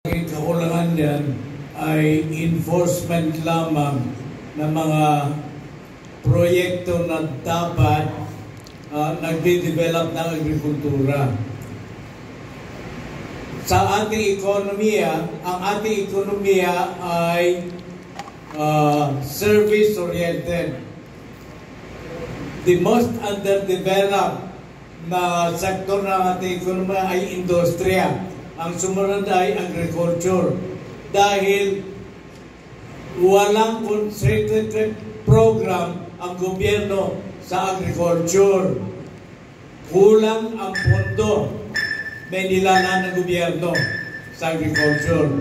Ang kakulangan yan ay enforcement lamang ng mga proyekto na dapat nagde-develop ng agrikultura. Sa ating ekonomiya, ang ating ekonomiya ay service-oriented. The most underdeveloped na sektor ng ating ekonomiya ay industriya. Ang sumunod ay agriculture. Dahil walang concentrated program ang gobyerno sa agriculture. Kulang ang pondo may nilalaan ng gobyerno sa agriculture.